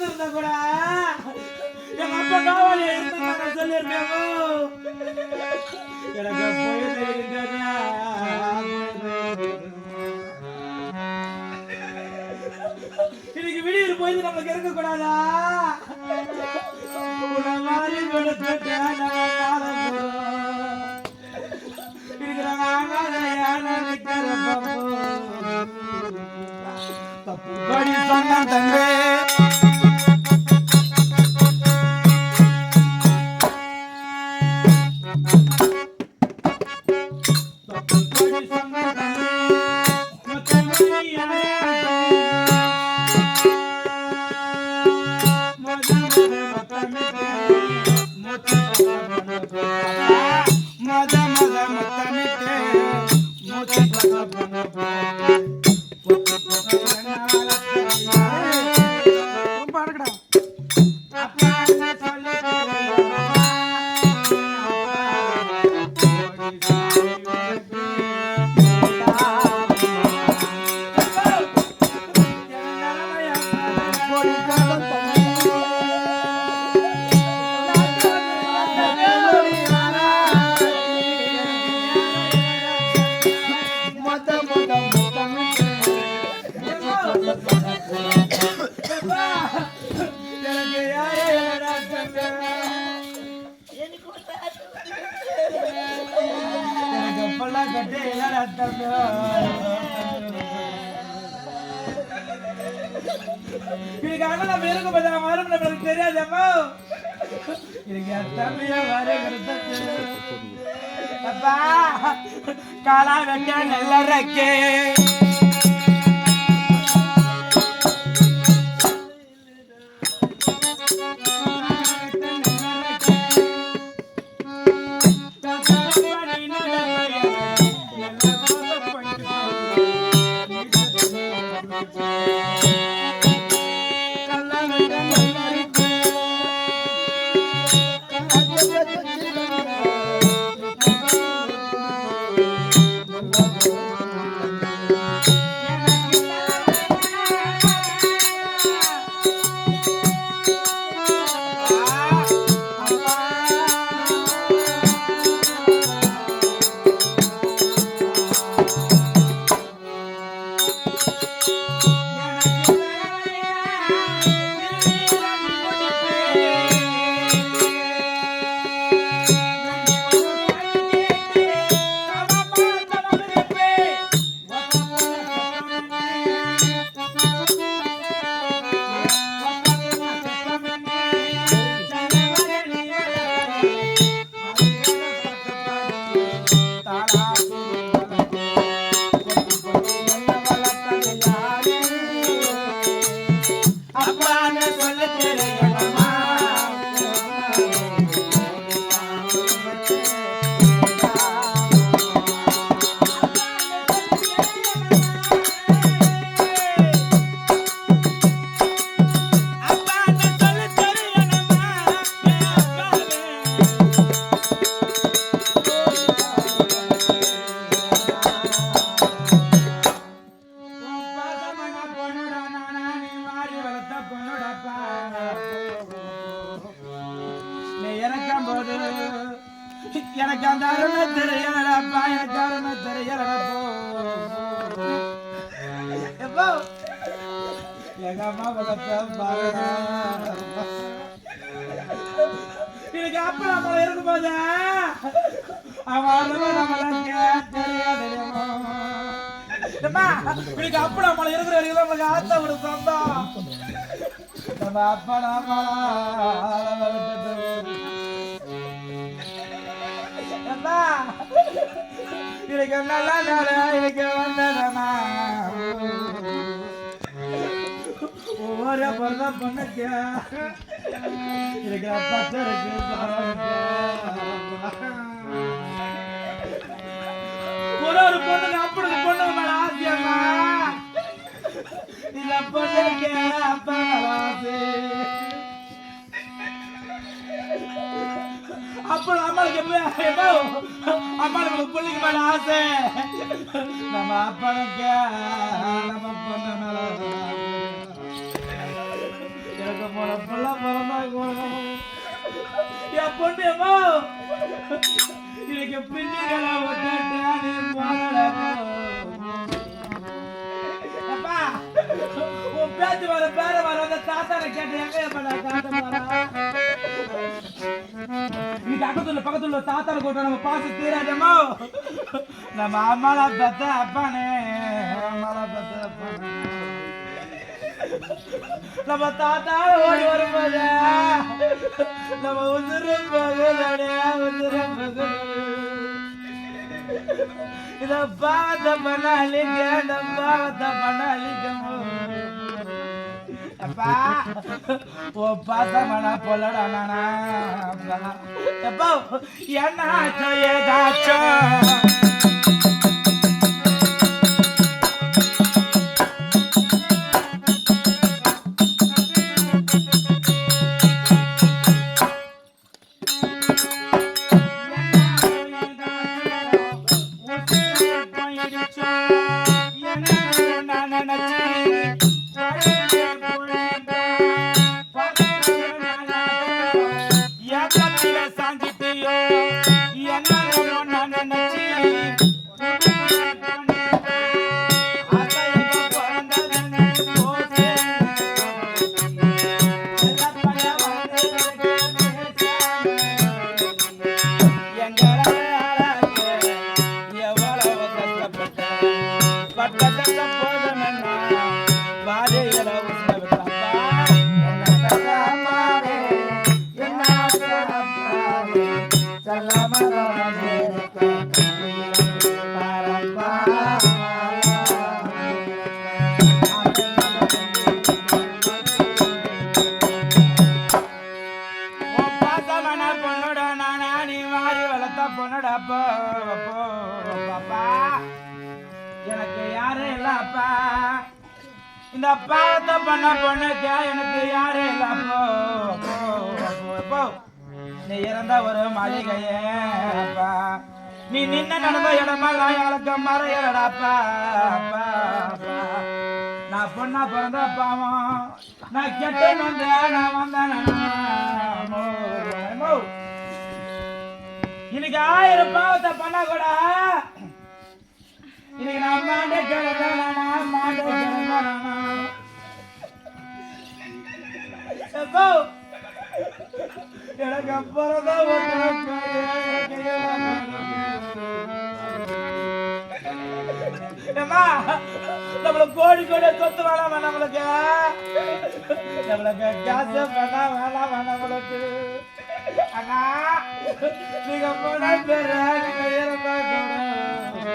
இருந்திருந்தா கூட எங்க அப்பா காவாலியா இருந்தாங்க சொல்லியிருக்கேன். எனக்கு போயிட்டு இருக்காதா இன்னைக்கு விடியில் போயிட்டு நமக்கு இருக்க கூடாதா? உணவாரி கொடுத்துட்டு தப்பு படி சொன்ன தங்கே தெரியாதம்மா காலா வெட்ட நல்ல ரக்கே எனக்கு அந்த அருமை தெரியலப்பா, எனக்கு அருமை தெரியலப்போ. எங்க அம்மா வளர்த்த பாருங்க. எனக்கு அப்பா நம்மள இருக்கும்போது அவன் அருமை நம்மளுக்கு தெரியாதுமா. இன்னைக்கு அப்பா நம்மள இருக்கிற வரைக்கும் நம்மளுக்கு ஆத்த ஒரு சொந்தம். நம்ம அப்பா நாம எனக்கு நல்லா எனக்கு வந்ததமா ஒவ்வொரு பிறந்த பொண்ணுக்கு எனக்கு பச்சருக்கு ஒரு பொண்ணுக்கு அப்படி பொண்ணு மேல ஆசையம்மா இல்ல பொண்ணுக்கு அப்பா ஆசை. அப்ப அம்மாளுக்கு அம்மாளுக்கு பிள்ளைக்கு மேல ஆசை. நம்ம அப்பாவுக்கு நம்ம பொண்ணு மேல எனக்கு உனக்குள்ள பிறந்தா என் பொண்ணு இன்னைக்கு பிள்ளைகளை அப்பா உன் பேச்சு வர பேர வர வந்து தாத்தாரை கேட்டு எங்க பக்கத்துல தாத்தாரை கூட்ட நம்ம பாச தீராதமோ நம்ம அம்மாலா பெத்த அப்பானே அம்மாலா பெத்த அப்பானே நம்ம தாத்தா ஓடி வரும்போது நம்ம உதிரு இத பாவத்தை பண்ணாலிங்க இந்த பாவத்தை பண்ணாலிங்க அப்பா ஓ பாசமான பொல்லடா நானா எப்போ என்னாச்சும் ஏதாச்சும் எனக்கு யாரும் இல்லப்பா இந்த பாவத்தை பண்ண பொண்ணுக்கு எனக்கு யாரும் இல்லப்போ நீ இறந்த ஒரு மாளிகையேப்பா நீ நின்ன நடந்த இடமெல்லாம் எனக்கு மறையலடாப்பா நான் பொண்ணா பிறந்த பாவம் நான் கெட்ட நான் வந்தேன் இன்னைக்கு 1000 பாவத்தை பண்ண கூட இன்னைக்கு நான் மாண்டே எனக்கு அப்புறம்தான் நம்மள கோடி கோடி சொத்து வேணாமா நம்மளுக்கு காசு வேணாமா நம்மளுக்கு அண்ணா நீங்க போன பேரு